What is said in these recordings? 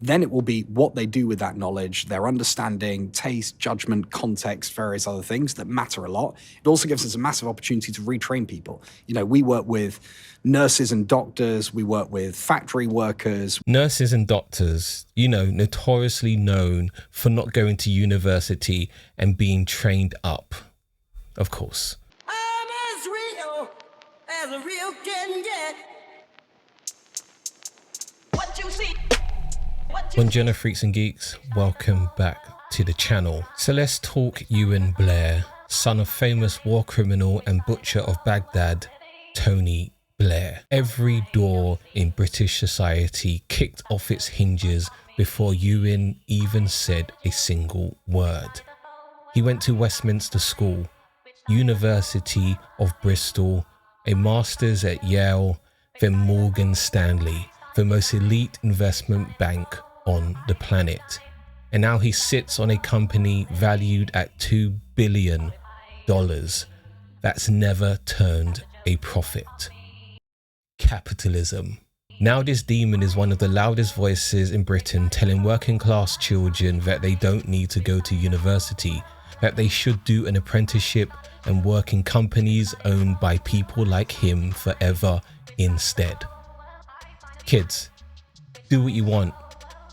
Then it will be what they do with that knowledge, their understanding, taste, judgment, context, various other things that matter a lot. It also gives us a massive opportunity to retrain people. We work with nurses and doctors, we work with factory workers. Nurses and doctors, notoriously known for not going to university and being trained up, of course. I'm as real as a real can get. What you see? Buongiorno freaks and geeks, welcome back to the channel. So let's talk Euan Blair, son of famous war criminal and butcher of Baghdad, Tony Blair. Every door in British society kicked off its hinges before Euan even said a single word. He went to Westminster School, University of Bristol, a master's at Yale, then Morgan Stanley, the most elite investment bank on the planet. And now he sits on a company valued at $2 billion that's never turned a profit. Capitalism. Now this demon is one of the loudest voices in Britain, telling working class children that they don't need to go to university, that they should do an apprenticeship and work in companies owned by people like him forever instead. Kids, do what you want.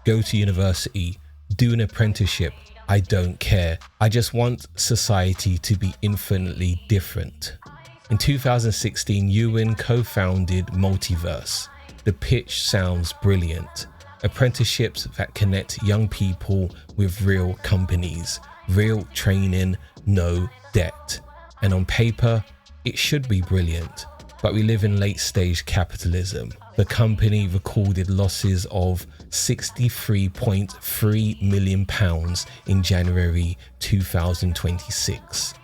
Go to university, do an apprenticeship. I don't care. I just want society to be infinitely different. In 2016, Euan co-founded Multiverse. The pitch sounds brilliant. Apprenticeships that connect young people with real companies, real training, no debt. And on paper, it should be brilliant. But we live in late stage capitalism. The company recorded losses of £63.3 million in January 2026.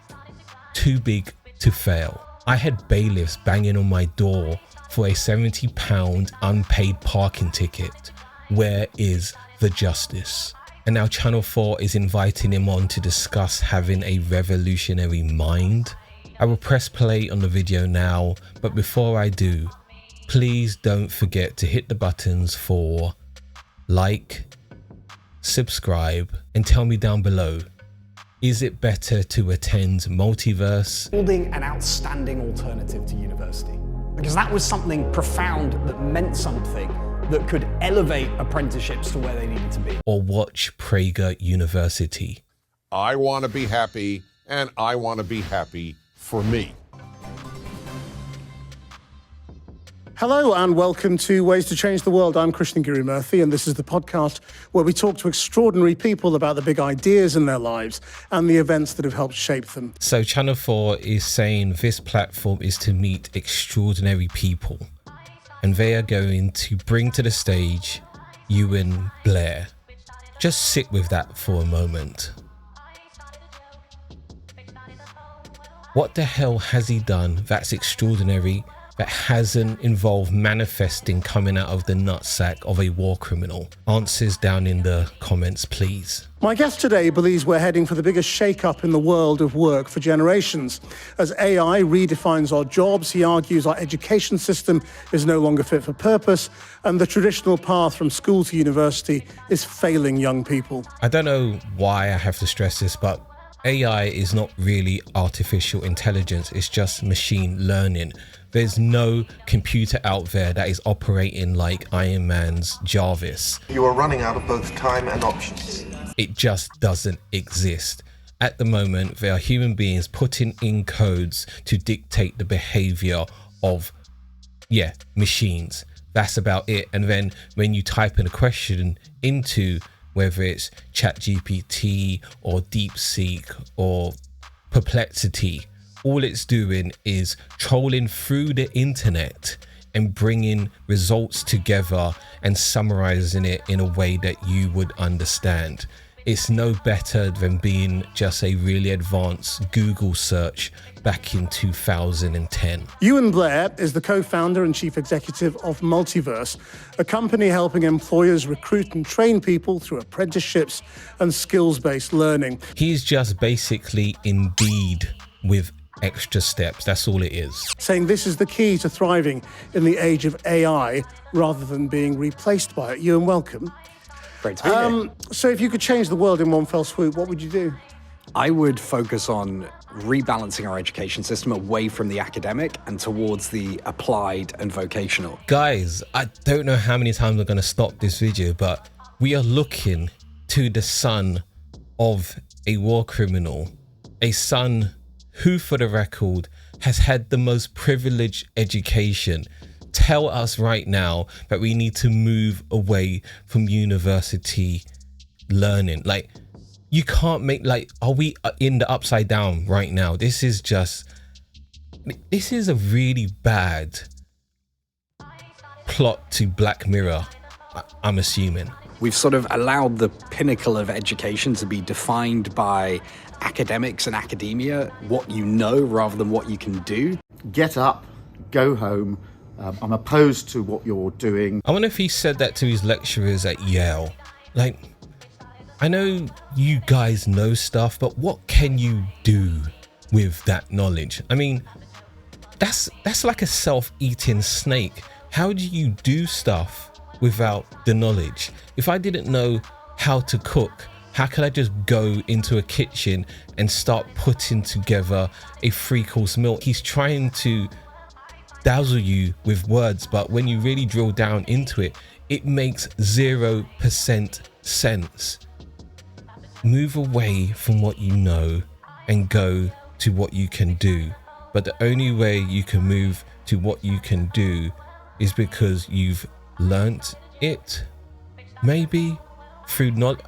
Too big to fail. I had bailiffs banging on my door for a £70 unpaid parking ticket. Where is the justice? And now Channel 4 is inviting him on to discuss having a revolutionary mind. I will press play on the video now, but before I do, please don't forget to hit the buttons for like, subscribe, and tell me down below, is it better to attend Multiverse? Building an outstanding alternative to university. Because that was something profound that meant something that could elevate apprenticeships to where they needed to be. Or watch Prager University. I want to be happy, and I want to be happy for me. Hello and welcome to Ways to Change the World. I'm Krishnan Giri-Murthy, and this is the podcast where we talk to extraordinary people about the big ideas in their lives and the events that have helped shape them. So Channel 4 is saying this platform is to meet extraordinary people, and they are going to bring to the stage Euan Blair. Just sit with that for a moment. What the hell has he done that's extraordinary, that hasn't involved manifesting coming out of the nutsack of a war criminal? Answers down in the comments, please. My guest today believes we're heading for the biggest shake-up in the world of work for generations. As AI redefines our jobs, he argues our education system is no longer fit for purpose, and the traditional path from school to university is failing young people. I don't know why I have to stress this, but AI is not really artificial intelligence, it's just machine learning. There's no computer out there that is operating like Iron Man's Jarvis. You are running out of both time and options. It just doesn't exist. At the moment, there are human beings putting in codes to dictate the behavior of, machines. That's about it. And then when you type in a question into whether it's ChatGPT or DeepSeek or Perplexity, all it's doing is trolling through the internet and bringing results together and summarizing it in a way that you would understand. It's no better than being just a really advanced Google search back in 2010. Euan Blair is the co-founder and chief executive of Multiverse, a company helping employers recruit and train people through apprenticeships and skills-based learning. He's just basically Indeed with extra steps. That's all it is. Saying this is the key to thriving in the age of AI rather than being replaced by it. Euan, welcome. Great to be here. So if you could change the world in one fell swoop, what would you do? I would focus on rebalancing our education system away from the academic and towards the applied and vocational. Guys, I don't know how many times I'm going to stop this video, but we are looking to the son of a war criminal, a son who, for the record, has had the most privileged education. Tell us right now that we need to move away from university learning. Like, you can't make, like, are we in the upside down right now? This is a really bad plot to Black Mirror, I'm assuming. We've sort of allowed the pinnacle of education to be defined by academics and academia, what you know rather than what you can do. Get up, go home. I'm opposed to what you're doing. I wonder if he said that to his lecturers at Yale. Like, I know you guys know stuff, but what can you do with that knowledge? I mean, that's like a self-eating snake. How do you do stuff without the knowledge? If I didn't know how to cook, how could I just go into a kitchen and start putting together a 3-course meal? He's trying to dazzle you with words, but when you really drill down into it, it makes 0% sense. Move away from what you know and go to what you can do. But the only way you can move to what you can do is because you've learnt it, maybe through knowledge.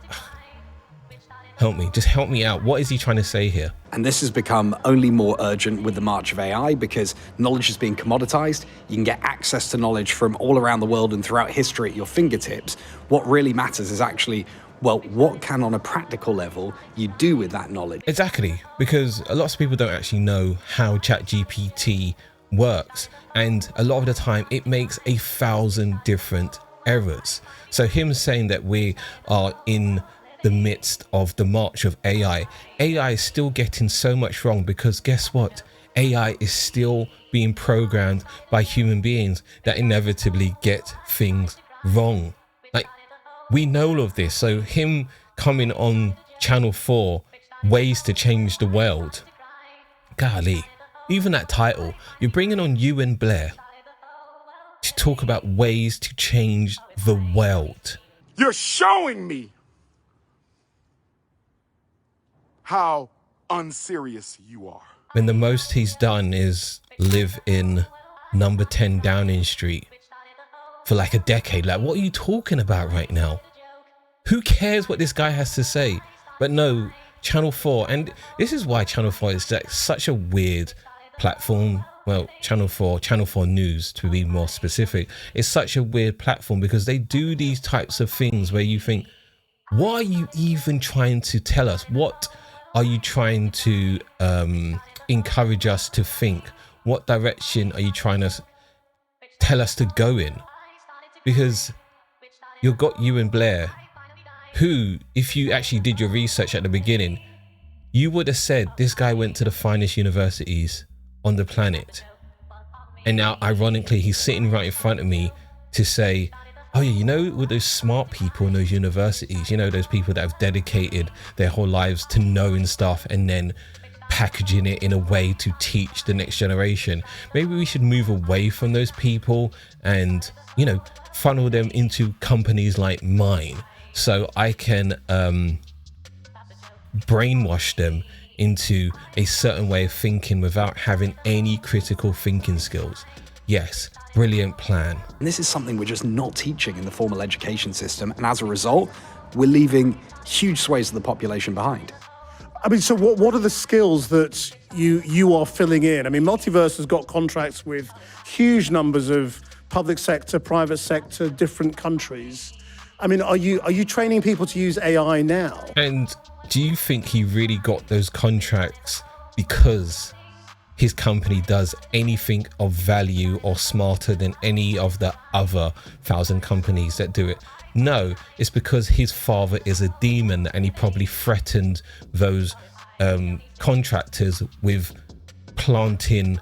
Help me, just help me out. What is he trying to say here? And this has become only more urgent with the march of AI because knowledge is being commoditized. You can get access to knowledge from all around the world and throughout history at your fingertips. What really matters is actually, well, what can on a practical level you do with that knowledge? Exactly, because a lot of people don't actually know how ChatGPT works. And a lot of the time it makes 1,000 different errors. So him saying that we are in the midst of the march of AI is still getting so much wrong, because guess what? AI is still being programmed by human beings that inevitably get things wrong. Like, we know all of this. So him coming on Channel 4, Ways to Change the World. Golly, even that title, you're bringing on Euan Blair to talk about ways to change the world. You're showing me how unserious you are. When the most he's done is live in number 10 Downing Street for like a decade. Like, what are you talking about right now? Who cares what this guy has to say? But no, Channel 4, and this is why Channel 4 is like such a weird platform. Well, Channel 4 News, to be more specific, is such a weird platform because they do these types of things where you think, what are you even trying to tell us? What are you trying to encourage us to think? What direction are you trying to tell us to go in? Because you've got Euan Blair, who, if you actually did your research at the beginning, you would have said this guy went to the finest universities on the planet. And now, ironically, he's sitting right in front of me to say, oh yeah, you know, with those smart people in those universities, you know, those people that have dedicated their whole lives to knowing stuff and then packaging it in a way to teach the next generation. Maybe we should move away from those people and, you know, funnel them into companies like mine so I can brainwash them into a certain way of thinking without having any critical thinking skills. Yes, brilliant plan. And this is something we're just not teaching in the formal education system. And as a result, we're leaving huge swathes of the population behind. I mean, so what are the skills that you are filling in? I mean, Multiverse has got contracts with huge numbers of public sector, private sector, different countries. I mean, are you training people to use AI now? And do you think he really got those contracts because his company does anything of value or smarter than any of the other 1,000 companies that do it? No, it's because his father is a demon and he probably threatened those contractors with planting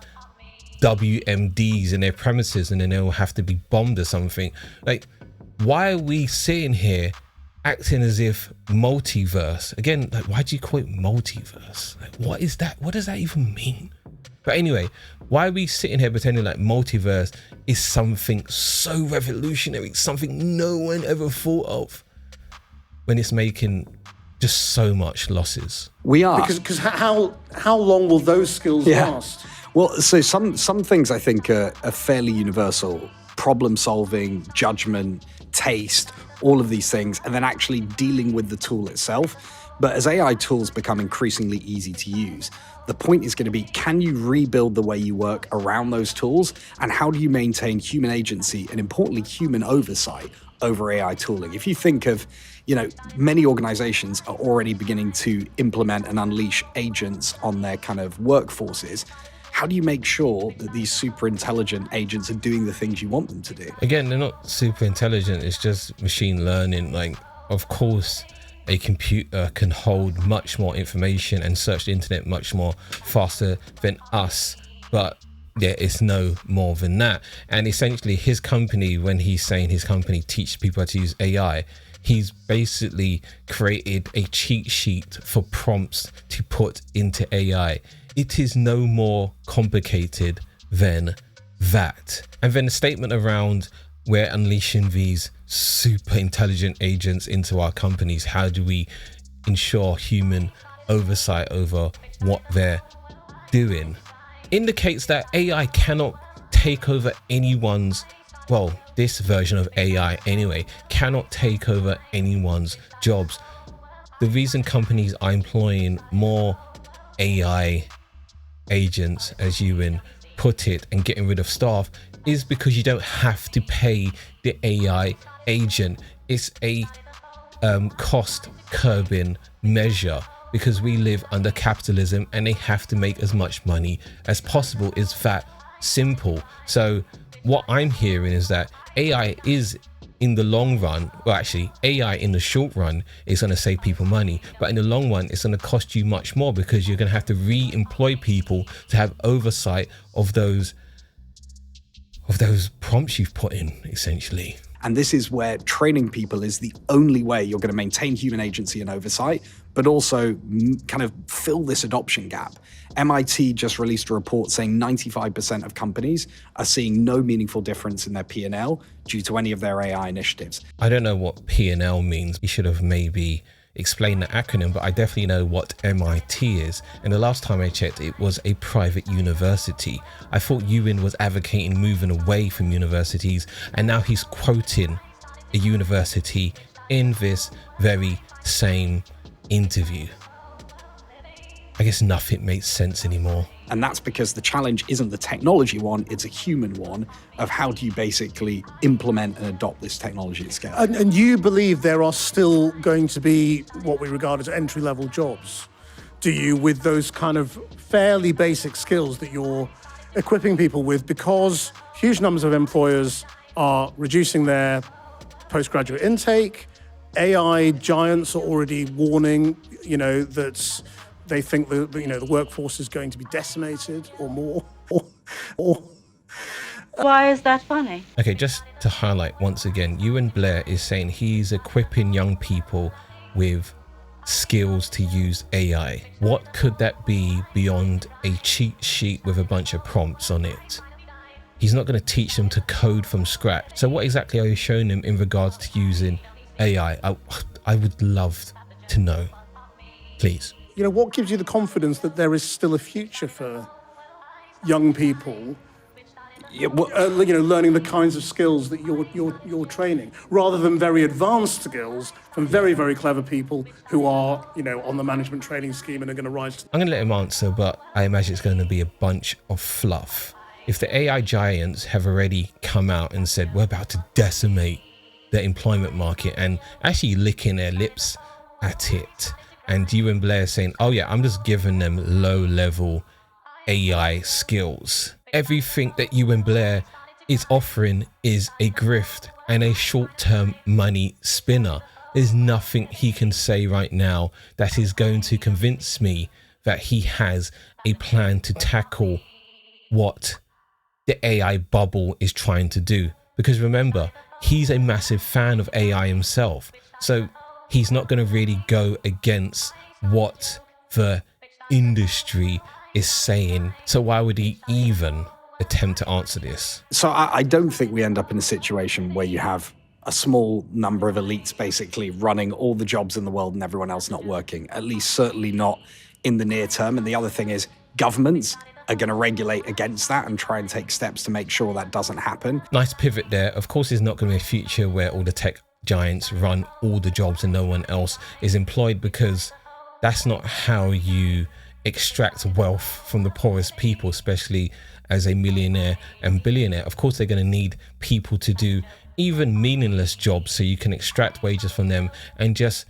WMDs in their premises and then they'll have to be bombed or something. Like, why are we sitting here acting as if multiverse, again, like, why do you call it multiverse? Like, what is that? What does that even mean? But anyway, why are we sitting here pretending like multiverse is something so revolutionary, something no one ever thought of, when it's making just so much losses? We are. Because how long will those skills last? Well, so some things I think are fairly universal. Problem solving, judgment, taste, all of these things, and then actually dealing with the tool itself. But as AI tools become increasingly easy to use, the point is going to be, can you rebuild the way you work around those tools? And how do you maintain human agency and, importantly, human oversight over AI tooling? If you think of, many organizations are already beginning to implement and unleash agents on their kind of workforces. How do you make sure that these super intelligent agents are doing the things you want them to do? Again, they're not super intelligent. It's just machine learning. Like, of course, a computer can hold much more information and search the internet much more faster than us. But yeah, it's no more than that. And essentially his company, when he's saying his company teaches people how to use AI, he's basically created a cheat sheet for prompts to put into AI. It is no more complicated than that. And then the statement around, we're unleashing these super intelligent agents into our companies. How do we ensure human oversight over what they're doing? Indicates that AI cannot take over anyone's, well, this version of AI anyway, cannot take over anyone's jobs. The reason companies are employing more AI agents, as Euan put it, and getting rid of staff is because you don't have to pay the AI agent. It's a cost curbing measure, because we live under capitalism and they have to make as much money as possible. It's that simple. So what I'm hearing is that AI is, in the long run, well, actually AI in the short run is going to save people money, but in the long run it's going to cost you much more, because you're going to have to re-employ people to have oversight of those prompts you've put in, essentially. And this is where training people is the only way you're going to maintain human agency and oversight, but also kind of fill this adoption gap. MIT just released a report saying 95% of companies are seeing no meaningful difference in their P&L due to any of their AI initiatives. I don't know what P&L means. You should have maybe explained the acronym, but I definitely know what MIT is. And the last time I checked, it was a private university. I thought Euan was advocating moving away from universities, and now he's quoting a university in this very same interview. I guess nothing makes sense anymore. And that's because the challenge isn't the technology one, it's a human one of how do you basically implement and adopt this technology at scale. And you believe there are still going to be what we regard as entry-level jobs, do you, with those kind of fairly basic skills that you're equipping people with, because huge numbers of employers are reducing their postgraduate intake? AI giants are already warning, that they think the workforce is going to be decimated or more. Why is that funny? Okay, just to highlight once again, Euan Blair is saying he's equipping young people with skills to use AI. What could that be beyond a cheat sheet with a bunch of prompts on it? He's not going to teach them to code from scratch. So what exactly are you showing them in regards to using AI? I would love to know, please. What gives you the confidence that there is still a future for young people, learning the kinds of skills that you're training, rather than very advanced skills from very, very clever people who are, on the management training scheme and are going to rise? I'm going to let him answer, but I imagine it's going to be a bunch of fluff. If the AI giants have already come out and said, we're about to decimate the employment market, and actually licking their lips at it, and Euan Blair saying, oh yeah, I'm just giving them low-level AI skills. Everything that Euan Blair is offering is a grift and a short-term money spinner. There's nothing he can say right now that is going to convince me that he has a plan to tackle what the AI bubble is trying to do. Because remember, he's a massive fan of AI himself. So he's not going to really go against what the industry is saying. So why would he even attempt to answer this? So I don't think we end up in a situation where you have a small number of elites basically running all the jobs in the world and everyone else not working, at least certainly not in the near term. And the other thing is governments are going to regulate against that and try and take steps to make sure that doesn't happen. Nice pivot there. Of course, there's not going to be a future where all the tech giants run all the jobs and no one else is employed, because that's not how you extract wealth from the poorest people, especially as a millionaire and billionaire. Of course, they're going to need people to do even meaningless jobs so you can extract wages from them and just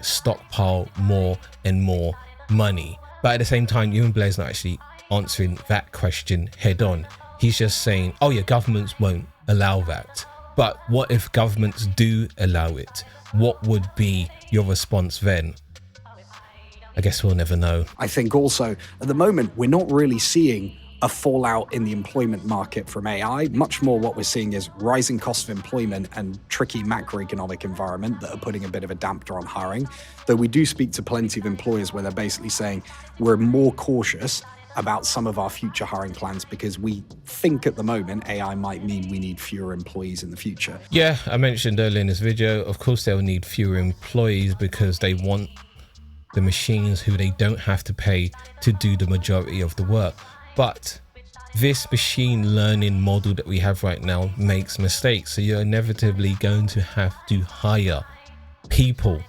stockpile more and more money. But at the same time, Euan Blair's not actually answering that question head on. He's just saying, oh yeah, governments won't allow that. But what if governments do allow it? What would be your response then? I guess we'll never know. I think also at the moment, we're not really seeing a fallout in the employment market from AI. Much more what we're seeing is rising cost of employment and tricky macroeconomic environment that are putting a bit of a damper on hiring. Though we do speak to plenty of employers where they're basically saying we're more cautious about some of our future hiring plans because we think at the moment AI might mean we need fewer employees in the future. Yeah, I mentioned earlier in this video, of course they'll need fewer employees because they want the machines who they don't have to pay to do the majority of the work. But this machine learning model that we have right now makes mistakes. So you're inevitably going to have to hire people,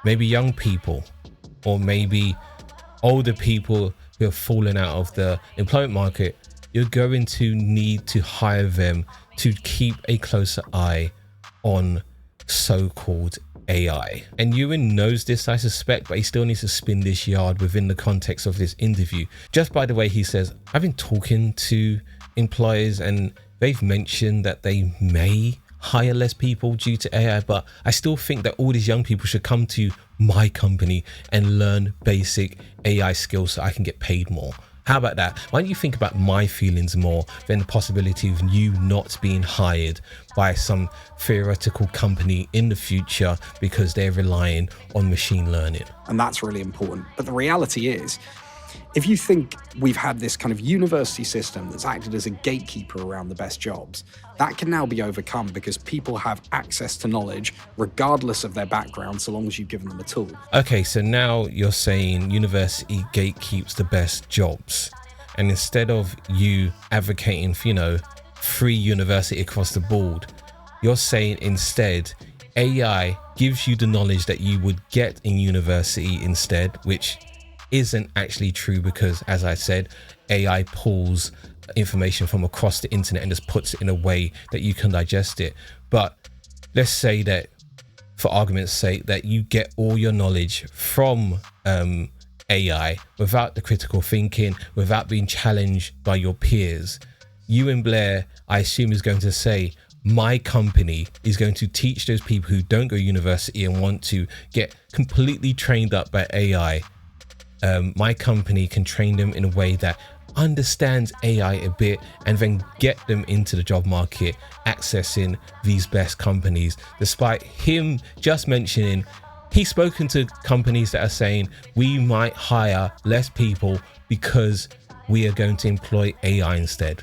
maybe young people, or maybe older people who have fallen out of the employment market. You're going to need to hire them to keep a closer eye on so-called AI. And Euan knows this, I suspect, but he still needs to spin this yard within the context of this interview. Just by the way, he says, I've been talking to employers and they've mentioned that they may hire less people due to AI, but I still think that all these young people should come to my company and learn basic AI skills so I can get paid more. How about that? Why don't you think about my feelings more than the possibility of you not being hired by some theoretical company in the future because they're relying on machine learning? And that's really important. But the reality is, if you think we've had this kind of university system that's acted as a gatekeeper around the best jobs, that can now be overcome because people have access to knowledge regardless of their background, so long as you've given them a tool. Okay, so now you're saying university gatekeeps the best jobs. And instead of you advocating for, free university across the board, you're saying instead AI gives you the knowledge that you would get in university instead, which isn't actually true because, as I said, AI pulls information from across the internet and just puts it in a way that you can digest it. But let's say that, for argument's sake, that you get all your knowledge from AI without the critical thinking, without being challenged by your peers. Euan Blair, I assume, is going to say, my company is going to teach those people who don't go to university and want to get completely trained up by AI. My company can train them in a way that understands AI a bit and then get them into the job market, accessing these best companies. Despite him just mentioning he's spoken to companies that are saying we might hire less people because we are going to employ AI instead.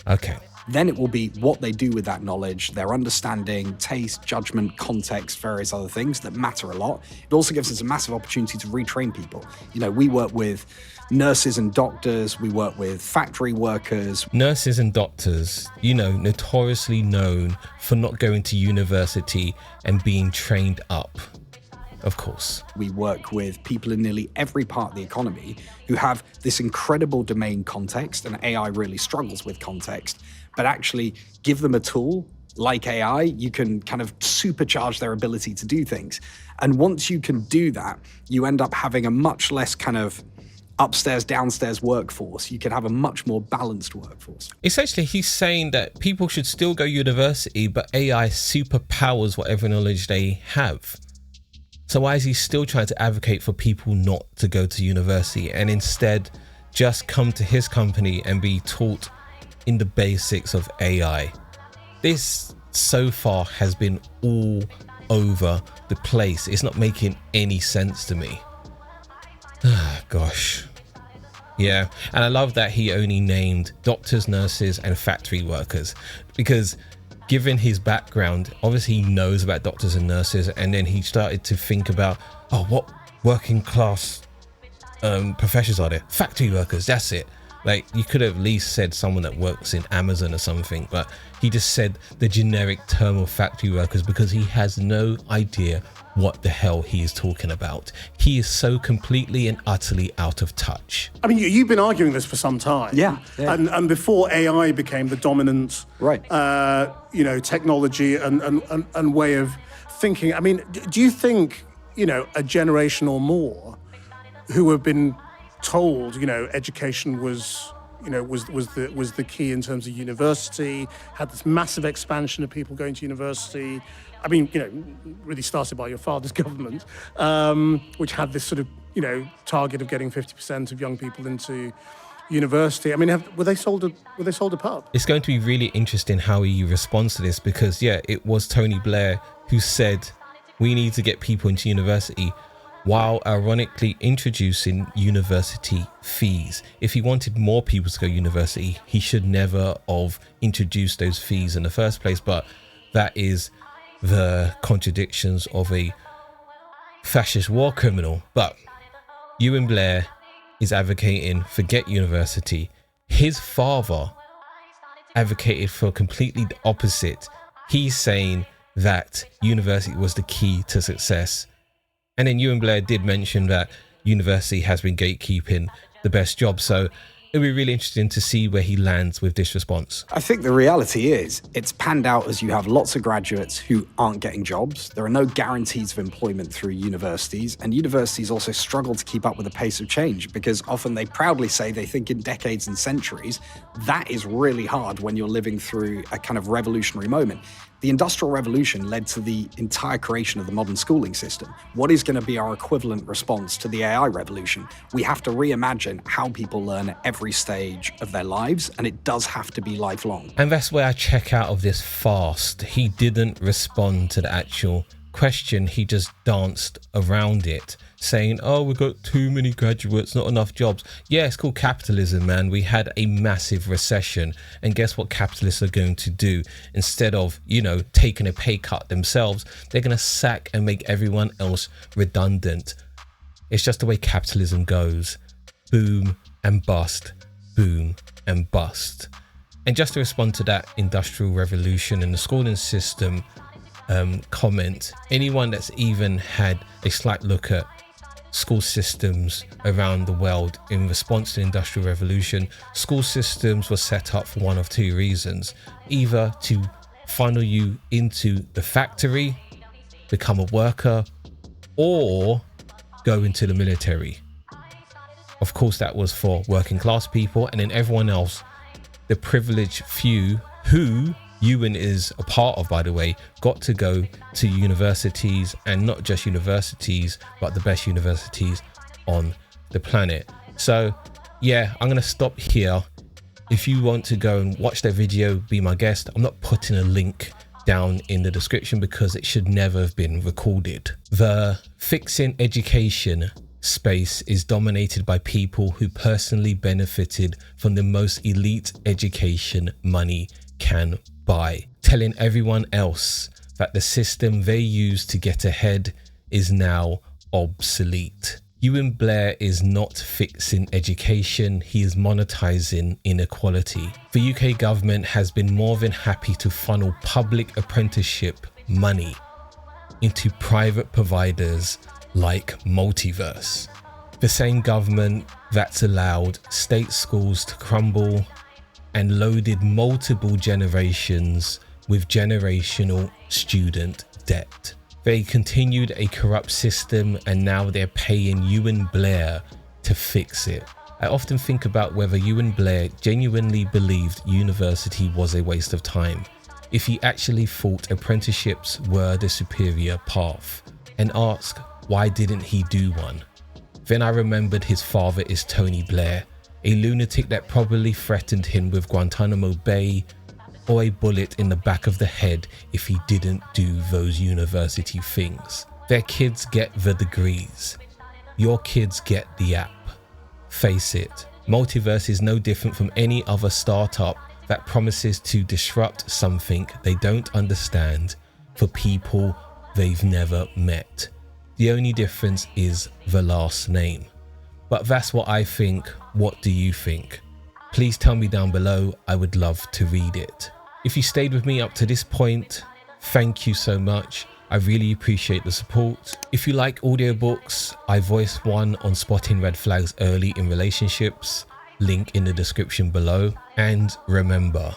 Okay. Then it will be what they do with that knowledge, their understanding, taste, judgment, context, various other things that matter a lot. It also gives us a massive opportunity to retrain people. We work with nurses and doctors, we work with factory workers. Nurses and doctors, notoriously known for not going to university and being trained up. Of course. We work with people in nearly every part of the economy who have this incredible domain context, and AI really struggles with context. But actually give them a tool like AI, you can kind of supercharge their ability to do things. And once you can do that, you end up having a much less kind of upstairs, downstairs workforce. You can have a much more balanced workforce. Essentially, he's saying that people should still go university, but AI superpowers whatever knowledge they have. So why is he still trying to advocate for people not to go to university and instead just come to his company and be taught in the basics of AI? This so far has been all over the place. It's not making any sense to me. Gosh. Yeah, and I love that he only named doctors, nurses and factory workers, because given his background, obviously he knows about doctors and nurses, and then he started to think about, oh, what working class professions are there? Factory workers, that's it. Like, you could have at least said someone that works in Amazon or something, but he just said the generic term of factory workers because he has no idea what the hell he is talking about. He is so completely and utterly out of touch. I mean, you've been arguing this for some time. Yeah. And before AI became the dominant, technology and way of thinking. I mean, do you think, a generation or more who have been told, education was the key in terms of university, had this massive expansion of people going to university. I mean, really started by your father's government, which had this sort of, target of getting 50% of young people into university. I mean, were they sold a pub? It's going to be really interesting how he responds to this, because it was Tony Blair who said we need to get people into university, while ironically introducing university fees. If he wanted more people to go to university, he should never have introduced those fees in the first place. But that is the contradictions of a fascist war criminal. But Euan Blair is advocating forget university. His father advocated for completely the opposite. He's saying that university was the key to success. And then Euan Blair did mention that university has been gatekeeping the best job. So it'll be really interesting to see where he lands with this response. I think the reality is it's panned out as you have lots of graduates who aren't getting jobs. There are no guarantees of employment through universities, and universities also struggle to keep up with the pace of change because often they proudly say they think in decades and centuries. That is really hard when you're living through a kind of revolutionary moment. The Industrial Revolution led to the entire creation of the modern schooling system. What is going to be our equivalent response to the AI revolution? We have to reimagine how people learn at every stage of their lives, and it does have to be lifelong. And that's where I check out of this fast. He didn't respond to the actual question. He just danced around it, saying, oh, we've got too many graduates, not enough jobs. Yeah, it's called capitalism, man. We had a massive recession, and guess what capitalists are going to do? Instead of, taking a pay cut themselves, they're going to sack and make everyone else redundant. It's just the way capitalism goes. Boom and bust, boom and bust. And just to respond to that Industrial Revolution and the schooling system comment, anyone that's even had a slight look at school systems around the world in response to the Industrial Revolution, school systems were set up for one of two reasons: either to funnel you into the factory, become a worker, or go into the military. Of course, that was for working class people, and then everyone else, the privileged few, who Euan is a part of, by the way, got to go to universities, and not just universities, but the best universities on the planet. So yeah, I'm going to stop here. If you want to go and watch that video, be my guest. I'm not putting a link down in the description because it should never have been recorded. The fixing education space is dominated by people who personally benefited from the most elite education money can buy, telling everyone else that the system they use to get ahead is now obsolete. Euan Blair is not fixing education, he is monetizing inequality. The UK government has been more than happy to funnel public apprenticeship money into private providers like Multiverse. The same government that's allowed state schools to crumble and loaded multiple generations with generational student debt. They continued a corrupt system, and now they're paying Euan Blair to fix it. I often think about whether Euan Blair genuinely believed university was a waste of time, if he actually thought apprenticeships were the superior path, and ask why didn't he do one. Then I remembered his father is Tony Blair, a lunatic that probably threatened him with Guantanamo Bay or a bullet in the back of the head if he didn't do those university things. Their kids get the degrees. Your kids get the app. Face it, Multiverse is no different from any other startup that promises to disrupt something they don't understand for people they've never met. The only difference is the last name. But that's what I think. What do you think? Please tell me down below. I would love to read it. If you stayed with me up to this point, thank you so much. I really appreciate the support. If you like audiobooks, I voice one on spotting red flags early in relationships. Link in the description below. And remember,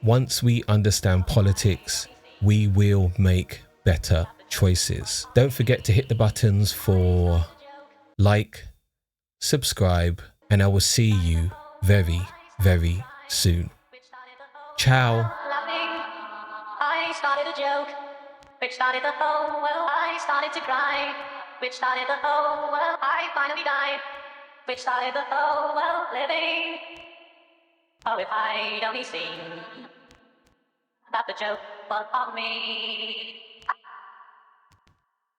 once we understand politics, we will make better choices. Don't forget to hit the buttons for like, subscribe, and I will see you very, very soon. Ciao. I started a joke, which started the whole world. I started to cry, which started the whole world. I finally died, which started the whole world living. Oh, if I'd only seen that the joke was on me.